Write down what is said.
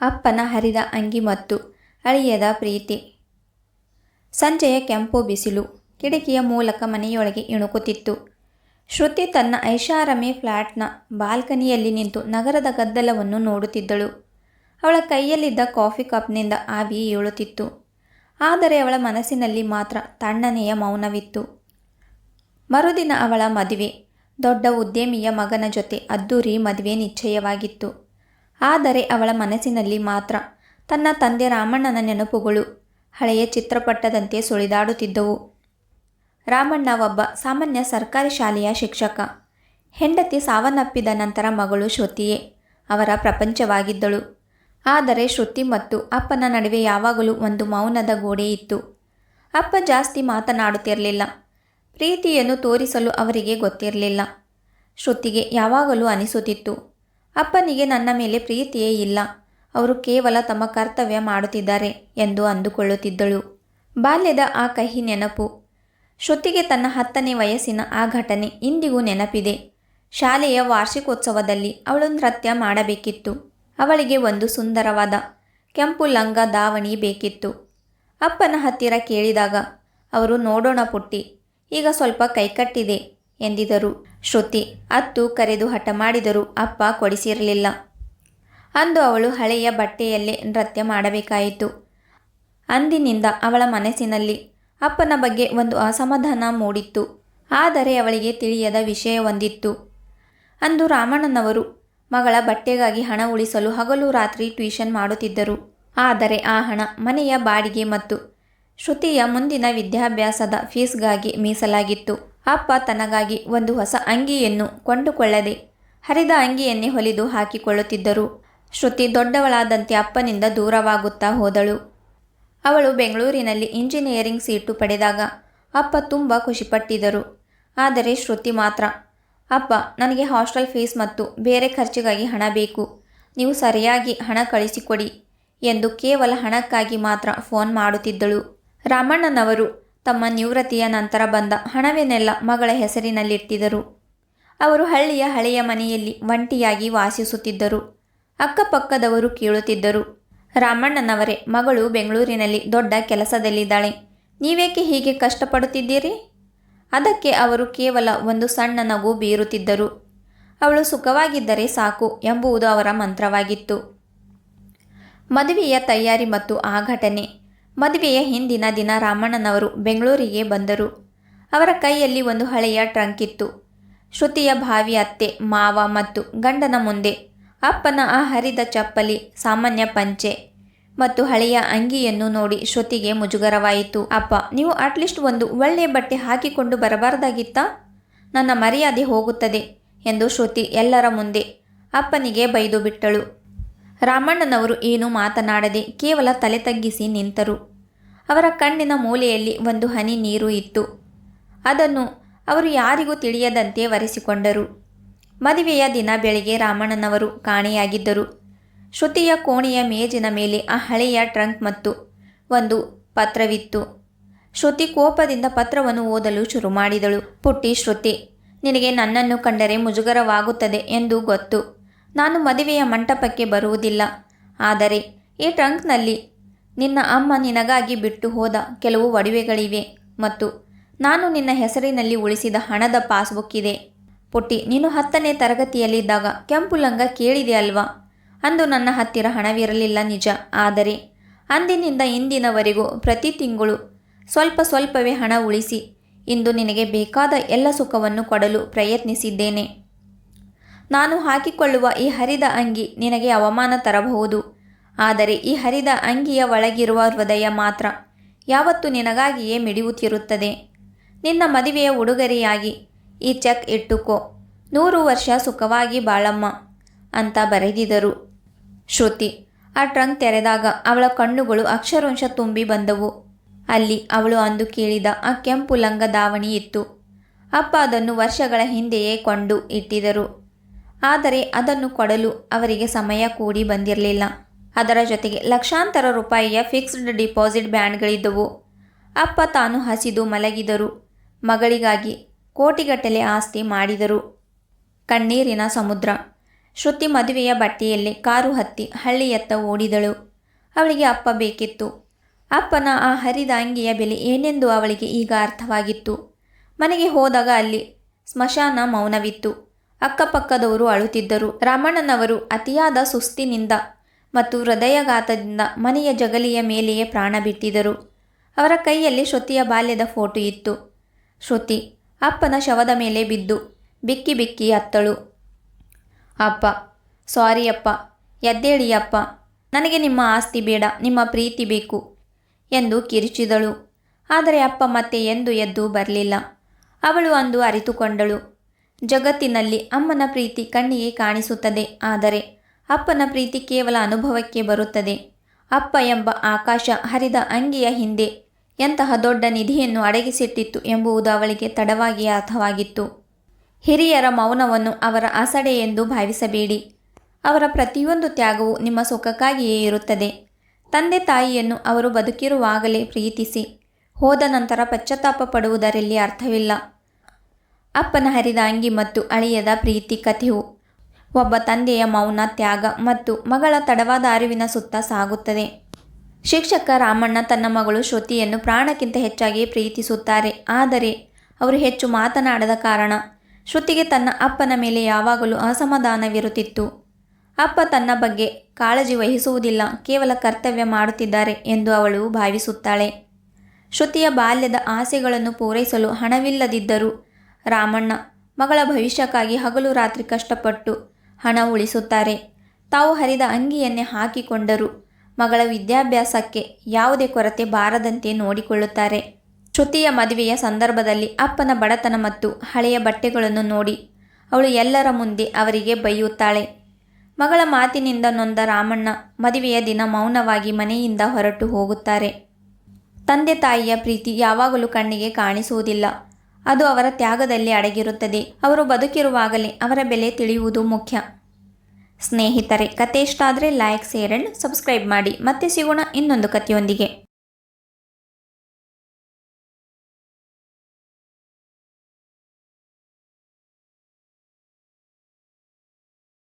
ಅಪ್ಪನ ಹರಿದ ಅಂಗಿ ಮತ್ತು ಅಳಿಯದ ಪ್ರೀತಿ. ಸಂಜೆಯ ಕೆಂಪು ಬಿಸಿಲು ಕಿಟಕಿಯ ಮೂಲಕ ಮನೆಯೊಳಗೆ ಇಣುಕುತ್ತಿತ್ತು. ಶ್ರುತಿ ತನ್ನ ಐಷಾರಾಮಿ ಫ್ಲ್ಯಾಟ್ನ ಬಾಲ್ಕನಿಯಲ್ಲಿ ನಿಂತು ನಗರದ ಗದ್ದಲವನ್ನು ನೋಡುತ್ತಿದ್ದಳು. ಅವಳ ಕೈಯಲ್ಲಿದ್ದ ಕಾಫಿ ಕಪ್ನಿಂದ ಆವಿ ಏಳುತ್ತಿತ್ತು. ಆದರೆ ಅವಳ ಮನಸ್ಸಿನಲ್ಲಿ ಮಾತ್ರ ತಣ್ಣನೆಯ ಮೌನವಿತ್ತು. ಮರುದಿನ ಅವಳ ಮದುವೆ. ದೊಡ್ಡ ಉದ್ಯಮಿಯ ಮಗನ ಜೊತೆ ಅದ್ದೂರಿ ಮದುವೆ ನಿಶ್ಚಯವಾಗಿತ್ತು. ಆದರೆ ಅವಳ ಮನಸ್ಸಿನಲ್ಲಿ ಮಾತ್ರ ತನ್ನ ತಂದೆ ರಾಮಣ್ಣನ ನೆನಪುಗಳು ಹಳೆಯ ಚಿತ್ರಪಟದಂತೆ ಸುಳಿದಾಡುತ್ತಿದ್ದವು. ರಾಮಣ್ಣ ಒಬ್ಬ ಸಾಮಾನ್ಯ ಸರ್ಕಾರಿ ಶಾಲೆಯ ಶಿಕ್ಷಕ. ಹೆಂಡತಿ ಸಾವನ್ನಪ್ಪಿದ ನಂತರ ಮಗಳು ಶ್ರುತಿಯೇ ಅವರ ಪ್ರಪಂಚವಾಗಿದ್ದಳು. ಆದರೆ ಶ್ರುತಿ ಮತ್ತು ಅಪ್ಪನ ನಡುವೆ ಯಾವಾಗಲೂ ಒಂದು ಮೌನದ ಗೋಡೆ ಇತ್ತು. ಅಪ್ಪ ಜಾಸ್ತಿ ಮಾತನಾಡುತ್ತಿರಲಿಲ್ಲ. ಪ್ರೀತಿಯನ್ನು ತೋರಿಸಲು ಅವರಿಗೆ ಗೊತ್ತಿರಲಿಲ್ಲ. ಶ್ರುತಿಗೆ ಯಾವಾಗಲೂ ಅನಿಸುತ್ತಿತ್ತು, ಅಪ್ಪನಿಗೆ ನನ್ನ ಮೇಲೆ ಪ್ರೀತಿಯೇ ಇಲ್ಲ, ಅವರು ಕೇವಲ ತಮ್ಮ ಕರ್ತವ್ಯ ಮಾಡುತ್ತಿದ್ದಾರೆ ಎಂದು ಅಂದುಕೊಳ್ಳುತ್ತಿದ್ದಳು. ಬಾಲ್ಯದ ಆ ಕಹಿ ನೆನಪು. ಶ್ರುತಿಗೆ ತನ್ನ 10ನೇ ವಯಸ್ಸಿನ ಆ ಘಟನೆ ಇಂದಿಗೂ ನೆನಪಿದೆ. ಶಾಲೆಯ ವಾರ್ಷಿಕೋತ್ಸವದಲ್ಲಿ ಅವಳು ನೃತ್ಯ ಮಾಡಬೇಕಿತ್ತು. ಅವಳಿಗೆ ಒಂದು ಸುಂದರವಾದ ಕೆಂಪು ಲಂಗ ದಾವಣಿ ಬೇಕಿತ್ತು. ಅಪ್ಪನ ಹತ್ತಿರ ಕೇಳಿದಾಗ ಅವರು ನೋಡೋಣ ಪುಟ್ಟಿ, ಈಗ ಸ್ವಲ್ಪ ಕೈಕಟ್ಟಿದೆ ಎಂದಿದರು. ಶ್ರುತಿ ಅತ್ತು ಕರೆದು ಹಠ ಮಾಡಿದರೂ ಅಪ್ಪ ಕೊಡಿಸಿರಲಿಲ್ಲ. ಅಂದು ಅವಳು ಹಳೆಯ ಬಟ್ಟೆಯಲ್ಲೇ ನೃತ್ಯ ಮಾಡಬೇಕಾಯಿತು. ಅಂದಿನಿಂದ ಅವಳ ಮನಸ್ಸಿನಲ್ಲಿ ಅಪ್ಪನ ಬಗ್ಗೆ ಒಂದು ಅಸಮಾಧಾನ ಮೂಡಿತ್ತು. ಆದರೆ ಅವಳಿಗೆ ತಿಳಿಯದ ವಿಷಯವೊಂದಿತ್ತು. ಅಂದು ರಾಮಣ್ಣನವರು ಮಗಳ ಬಟ್ಟೆಗಾಗಿ ಹಣ ಉಳಿಸಲು ಹಗಲು ರಾತ್ರಿ ಟ್ಯೂಷನ್ ಮಾಡುತ್ತಿದ್ದರು. ಆದರೆ ಆ ಹಣ ಮನೆಯ ಬಾಡಿಗೆ ಮತ್ತು ಶ್ರುತಿಯ ಮುಂದಿನ ವಿದ್ಯಾಭ್ಯಾಸದ ಫೀಸ್ಗಾಗಿ ಮೀಸಲಾಗಿತ್ತು. ಅಪ್ಪ ತನಗಾಗಿ ಒಂದು ಹೊಸ ಅಂಗಿಯನ್ನು ಕೊಂಡುಕೊಳ್ಳದೆ ಹರಿದ ಅಂಗಿಯನ್ನೇ ಹೊಲಿದು ಹಾಕಿಕೊಳ್ಳುತ್ತಿದ್ದರು. ಶ್ರುತಿ ದೊಡ್ಡವಳಾದಂತೆ ಅಪ್ಪನಿಂದ ದೂರವಾಗುತ್ತಾ ಹೋದಳು. ಅವಳು ಬೆಂಗಳೂರಿನಲ್ಲಿ ಇಂಜಿನಿಯರಿಂಗ್ ಸೀಟು ಪಡೆದಾಗ ಅಪ್ಪ ತುಂಬ ಖುಷಿಪಟ್ಟಿದ್ದರು. ಆದರೆ ಶ್ರುತಿ ಮಾತ್ರ, ಅಪ್ಪ ನನಗೆ ಹಾಸ್ಟೆಲ್ ಫೀಸ್ ಮತ್ತು ಬೇರೆ ಖರ್ಚಿಗಾಗಿ ಹಣ ಬೇಕು, ನೀವು ಸರಿಯಾಗಿ ಹಣ ಕಳಿಸಿಕೊಡಿ ಎಂದು ಕೇವಲ ಹಣಕ್ಕಾಗಿ ಮಾತ್ರ ಫೋನ್ ಮಾಡುತ್ತಿದ್ದಳು. ರಾಮಣ್ಣನವರು ತಮ್ಮ ನಿವೃತ್ತಿಯ ನಂತರ ಬಂದ ಹಣವನ್ನೆಲ್ಲ ಮಗಳ ಹೆಸರಿನಲ್ಲಿಟ್ಟಿದ್ದರು. ಅವರು ಹಳ್ಳಿಯ ಹಳೆಯ ಮನೆಯಲ್ಲಿ ಒಂಟಿಯಾಗಿ ವಾಸಿಸುತ್ತಿದ್ದರು. ಅಕ್ಕಪಕ್ಕದವರು ಕೇಳುತ್ತಿದ್ದರು, ರಾಮಣ್ಣನವರೇ, ಮಗಳು ಬೆಂಗಳೂರಿನಲ್ಲಿ ದೊಡ್ಡ ಕೆಲಸದಲ್ಲಿದ್ದಾಳೆ, ನೀವೇಕೆ ಹೀಗೆ ಕಷ್ಟಪಡುತ್ತಿದ್ದೀರಿ? ಅದಕ್ಕೆ ಅವರು ಕೇವಲ ಒಂದು ಸಣ್ಣ ನಗು ಬೀರುತ್ತಿದ್ದರು. ಅವಳು ಸುಖವಾಗಿದ್ದರೆ ಸಾಕು ಎಂಬುದು ಅವರ ಮಂತ್ರವಾಗಿತ್ತು. ಮದುವೆಯ ತಯಾರಿ ಮತ್ತು ಆ ಘಟನೆ. ಮದುವೆಯ ಹಿಂದಿನ ದಿನ ರಾಮಣ್ಣನವರು ಬೆಂಗಳೂರಿಗೆ ಬಂದರು. ಅವರ ಕೈಯಲ್ಲಿ ಒಂದು ಹಳೆಯ ಟ್ರಂಕ್ ಇತ್ತು. ಶ್ರುತಿಯ ಭಾವಿ ಅತ್ತೆ, ಮಾವ ಮತ್ತು ಗಂಡನ ಮುಂದೆ ಅಪ್ಪನ ಆ ಹರಿದ ಚಪ್ಪಲಿ, ಸಾಮಾನ್ಯ ಪಂಚೆ ಮತ್ತು ಹಳೆಯ ಅಂಗಿಯನ್ನು ನೋಡಿ ಶ್ರುತಿಗೆ ಮುಜುಗರವಾಯಿತು. ಅಪ್ಪ, ನೀವು ಅಟ್ಲೀಸ್ಟ್ ಒಂದು ಒಳ್ಳೆಯ ಬಟ್ಟೆ ಹಾಕಿಕೊಂಡು ಬರಬಾರ್ದಾಗಿತ್ತಾ? ನನ್ನ ಮರ್ಯಾದೆ ಹೋಗುತ್ತದೆ ಎಂದು ಶ್ರುತಿ ಎಲ್ಲರ ಮುಂದೆ ಅಪ್ಪನಿಗೆ ಬೈದು ಬಿಟ್ಟಳು. ರಾಮಣ್ಣನವರು ಏನೂ ಮಾತನಾಡದೆ ಕೇವಲ ತಲೆ ತಗ್ಗಿಸಿ ನಿಂತರು. ಅವರ ಕಣ್ಣಿನ ಮೂಲೆಯಲ್ಲಿ ಒಂದು ಹನಿ ನೀರು ಇತ್ತು. ಅದನ್ನು ಅವರು ಯಾರಿಗೂ ತಿಳಿಯದಂತೆ ಒರೆಸಿಕೊಂಡರು. ಮದುವೆಯ ದಿನ ಬೆಳಿಗ್ಗೆ ರಾಮಣ್ಣನವರು ಕಾಣೆಯಾಗಿದ್ದರು. ಶ್ರುತಿಯ ಕೋಣೆಯ ಮೇಜಿನ ಮೇಲೆ ಆ ಹಳೆಯ ಟ್ರಂಕ್ ಮತ್ತು ಒಂದು ಪತ್ರವಿತ್ತು. ಶ್ರುತಿ ಕೋಪದಿಂದ ಪತ್ರವನ್ನು ಓದಲು ಶುರು ಮಾಡಿದಳು. ಪುಟ್ಟಿ ಶ್ರುತಿ, ನಿನಗೆ ನನ್ನನ್ನು ಕಂಡರೆ ಮುಜುಗರವಾಗುತ್ತದೆ ಎಂದು ಗೊತ್ತು. ನಾನು ಮದುವೆಯ ಮಂಟಪಕ್ಕೆ ಬರುವುದಿಲ್ಲ. ಆದರೆ ಈ ಟ್ರಂಕ್ನಲ್ಲಿ ನಿನ್ನ ಅಮ್ಮ ನಿನಗಾಗಿ ಬಿಟ್ಟು ಹೋದ ಕೆಲವು ಒಡವೆಗಳಿವೆ ಮತ್ತು ನಾನು ನಿನ್ನ ಹೆಸರಿನಲ್ಲಿ ಉಳಿಸಿದ ಹಣದ ಪಾಸ್ಬುಕ್ ಇದೆ. ಪುಟ್ಟಿ, ನೀನು 10ನೇ ತರಗತಿಯಲ್ಲಿದ್ದಾಗ ಕೆಂಪು ಲಂಗ ಕೇಳಿದೆ ಅಲ್ವಾ? ಅಂದು ನನ್ನ ಹತ್ತಿರ ಹಣವಿರಲಿಲ್ಲ ನಿಜ. ಆದರೆ ಅಂದಿನಿಂದ ಇಂದಿನವರೆಗೂ ಪ್ರತಿ ತಿಂಗಳು ಸ್ವಲ್ಪ ಸ್ವಲ್ಪವೇ ಹಣ ಉಳಿಸಿ ಇಂದು ನಿನಗೆ ಬೇಕಾದ ಎಲ್ಲ ಸುಖವನ್ನು ಕೊಡಲು ಪ್ರಯತ್ನಿಸಿದ್ದೇನೆ. ನಾನು ಹಾಕಿಕೊಳ್ಳುವ ಈ ಹರಿದ ಅಂಗಿ ನಿನಗೆ ಅವಮಾನ ತರಬಹುದು. ಆದರೆ ಈ ಹರಿದ ಅಂಗಿಯ ಒಳಗಿರುವ ಹೃದಯ ಮಾತ್ರ ಯಾವತ್ತೂ ನಿನಗಾಗಿಯೇ ಮಿಡಿಯುತ್ತಿರುತ್ತದೆ. ನಿನ್ನ ಮದುವೆಯ ಉಡುಗೊರೆಯಾಗಿ ಈ ಚೆಕ್ ಇಟ್ಟುಕೋ. 100 ವರ್ಷ ಸುಖವಾಗಿ ಬಾಳಮ್ಮ ಅಂತ ಬರೆದಿದ್ದರು. ಶ್ರುತಿ ಆ ಟ್ರಂಕ್ ತೆರೆದಾಗ ಅವಳ ಕಣ್ಣುಗಳು ಅಕ್ಷರವಂಶ ತುಂಬಿ ಬಂದವು. ಅಲ್ಲಿ ಅವಳು ಅಂದು ಕೇಳಿದ ಆ ಕೆಂಪು ಲಂಗ ದಾವಣಿ ಇತ್ತು. ಅಪ್ಪ ಅದನ್ನು ವರ್ಷಗಳ ಹಿಂದೆಯೇ ಕೊಂಡು ಇಟ್ಟಿದ್ದರು. ಆದರೆ ಅದನ್ನು ಕೊಡಲು ಅವರಿಗೆ ಸಮಯ ಕೂಡಿ ಬಂದಿರಲಿಲ್ಲ. ಅದರ ಜೊತೆಗೆ ಲಕ್ಷಾಂತರ ರೂಪಾಯಿಯ ಫಿಕ್ಸ್ಡ್ ಡಿಪಾಸಿಟ್ ಬ್ಯಾಂಡ್ಗಳಿದ್ದವು. ಅಪ್ಪ ತಾನು ಹಸಿದು ಮಲಗಿದರು. ಮಗಳಿಗಾಗಿ ಕೋಟಿಗಟ್ಟಲೆ ಆಸ್ತಿ ಮಾಡಿದರು. ಕಣ್ಣೀರಿನ ಸಮುದ್ರ. ಶ್ರುತಿ ಮದುವೆಯ ಬಟ್ಟೆಯಲ್ಲಿ ಕಾರು ಹತ್ತಿ ಹಳ್ಳಿಯತ್ತ ಓಡಿದಳು. ಅವಳಿಗೆ ಅಪ್ಪ ಬೇಕಿತ್ತು. ಅಪ್ಪನ ಆ ಹರಿದ ಅಂಗಿಯ ಬೆಲೆ ಏನೆಂದು ಅವಳಿಗೆ ಈಗ ಅರ್ಥವಾಗಿತ್ತು. ಮನೆಗೆ ಹೋದಾಗ ಅಲ್ಲಿ ಸ್ಮಶಾನ ಮೌನವಿತ್ತು. ಅಕ್ಕಪಕ್ಕದವರು ಅಳುತ್ತಿದ್ದರು. ರಾಮಣ್ಣನವರು ಅತಿಯಾದ ಸುಸ್ತಿನಿಂದ ಮತ್ತು ಹೃದಯಘಾತದಿಂದ ಮನೆಯ ಜಗಲಿಯ ಮೇಲೆಯೇ ಪ್ರಾಣ ಬಿಟ್ಟಿದ್ದರು. ಅವರ ಕೈಯಲ್ಲಿ ಶ್ರುತಿಯ ಬಾಲ್ಯದ ಫೋಟೋ ಇತ್ತು. ಶ್ರುತಿ ಅಪ್ಪನ ಶವದ ಮೇಲೆ ಬಿದ್ದು ಬಿಕ್ಕಿ ಬಿಕ್ಕಿ ಅತ್ತಳು. ಅಪ್ಪ, ಸಾರಿ ಅಪ್ಪ, ಎದ್ದೇಳಿ ಅಪ್ಪ, ನನಗೆ ನಿಮ್ಮ ಆಸ್ತಿ ಬೇಡ, ನಿಮ್ಮ ಪ್ರೀತಿ ಬೇಕು ಎಂದು ಕಿರಿಚಿದಳು. ಆದರೆ ಅಪ್ಪ ಮತ್ತೆ ಎಂದು ಎದ್ದು ಬರಲಿಲ್ಲ. ಅವಳು ಅಂದು ಅರಿತುಕೊಂಡಳು. ಜಗತ್ತಿನಲ್ಲಿ ಅಮ್ಮನ ಪ್ರೀತಿ ಕಣ್ಣಿಗೆ ಕಾಣಿಸುತ್ತದೆ, ಆದರೆ ಅಪ್ಪನ ಪ್ರೀತಿ ಕೇವಲ ಅನುಭವಕ್ಕೆ ಬರುತ್ತದೆ. ಅಪ್ಪ ಎಂಬ ಆಕಾಶ ಹರಿದ ಅಂಗಿಯ ಹಿಂದೆ ಎಂತಹ ದೊಡ್ಡ ನಿಧಿಯನ್ನು ಅಡಗಿಸಿಟ್ಟಿತ್ತು ಎಂಬುದು ಅವಳಿಗೆ ತಡವಾಗಿ ಅರ್ಥವಾಗಿತ್ತು. ಹಿರಿಯರ ಮೌನವನ್ನು ಅವರ ಅಸಡೆ ಎಂದು ಭಾವಿಸಬೇಡಿ. ಅವರ ಪ್ರತಿಯೊಂದು ತ್ಯಾಗವು ನಿಮ್ಮ ಸುಖಕ್ಕಾಗಿಯೇ ಇರುತ್ತದೆ. ತಂದೆ ತಾಯಿಯನ್ನು ಅವರು ಬದುಕಿರುವಾಗಲೇ ಪ್ರೀತಿಸಿ ಹೋದ ನಂತರ ಪಶ್ಚಾತ್ತಾಪ ಪಡುವುದರಲ್ಲಿ ಅರ್ಥವಿಲ್ಲ. ಅಪ್ಪನ ಹರಿದ ಅಂಗಿ ಮತ್ತು ಅಳಿಯದ ಪ್ರೀತಿ ಕಥೆಯು ಒಬ್ಬ ತಂದೆಯ ಮೌನ, ತ್ಯಾಗ ಮತ್ತು ಮಗಳ ತಡವಾದ ಅರಿವಿನ ಸುತ್ತ ಸಾಗುತ್ತದೆ. ಶಿಕ್ಷಕ ರಾಮಣ್ಣ ತನ್ನ ಮಗಳು ಶ್ರುತಿಯನ್ನು ಪ್ರಾಣಕ್ಕಿಂತ ಹೆಚ್ಚಾಗಿ ಪ್ರೀತಿಸುತ್ತಾರೆ. ಆದರೆ ಅವರು ಹೆಚ್ಚು ಮಾತನಾಡದ ಕಾರಣ ಶ್ರುತಿಗೆ ತನ್ನ ಅಪ್ಪನ ಮೇಲೆ ಯಾವಾಗಲೂ ಅಸಮಾಧಾನವಿರುತ್ತಿತ್ತು. ಅಪ್ಪ ತನ್ನ ಬಗ್ಗೆ ಕಾಳಜಿ ವಹಿಸುವುದಿಲ್ಲ, ಕೇವಲ ಕರ್ತವ್ಯ ಮಾಡುತ್ತಿದ್ದಾರೆ ಎಂದು ಅವಳು ಭಾವಿಸುತ್ತಾಳೆ. ಶ್ರುತಿಯ ಬಾಲ್ಯದ ಆಸೆಗಳನ್ನು ಪೂರೈಸಲು ಹಣವಿಲ್ಲದಿದ್ದರೂ ರಾಮಣ್ಣ ಮಗಳ ಭವಿಷ್ಯಕ್ಕಾಗಿ ಹಗಲು ರಾತ್ರಿ ಕಷ್ಟಪಟ್ಟು ಹಣ ಉಳಿಸುತ್ತಾರೆ. ತಾವು ಹರಿದ ಅಂಗಿಯನ್ನೇ ಹಾಕಿಕೊಂಡರೂ ಮಗಳ ವಿದ್ಯಾಭ್ಯಾಸಕ್ಕೆ ಯಾವುದೇ ಕೊರತೆ ಬಾರದಂತೆ ನೋಡಿಕೊಳ್ಳುತ್ತಾರೆ. ಶ್ರುತಿಯ ಮದುವೆಯ ಸಂದರ್ಭದಲ್ಲಿ ಅಪ್ಪನ ಬಡತನ ಮತ್ತು ಹಳೆಯ ಬಟ್ಟೆಗಳನ್ನು ನೋಡಿ ಅವಳು ಎಲ್ಲರ ಮುಂದೆ ಅವರಿಗೆ ಬೈಯುತ್ತಾಳೆ. ಮಗಳ ಮಾತಿನಿಂದ ನೊಂದ ರಾಮಣ್ಣ ಮದುವೆಯ ದಿನ ಮೌನವಾಗಿ ಮನೆಯಿಂದ ಹೊರಟು ಹೋಗುತ್ತಾರೆ. ತಂದೆ ತಾಯಿಯ ಪ್ರೀತಿ ಯಾವಾಗಲೂ ಕಣ್ಣಿಗೆ ಕಾಣಿಸುವುದಿಲ್ಲ, ಅದು ಅವರ ತ್ಯಾಗದಲ್ಲಿ ಅಡಗಿರುತ್ತದೆ. ಅವರು ಬದುಕಿರುವಾಗಲೇ ಅವರ ಬೆಲೆ ತಿಳಿಯುವುದು ಮುಖ್ಯ. ಸ್ನೇಹಿತರೆ, ಕತೆ ಇಷ್ಟ ಆದರೆ ಲೈಕ್, ಶೇರ್ ಆ್ಯಂಡ್ ಸಬ್ಸ್ಕ್ರೈಬ್ ಮಾಡಿ. ಮತ್ತೆ ಸಿಗೋಣ ಇನ್ನೊಂದು ಕಥೆಯೊಂದಿಗೆ.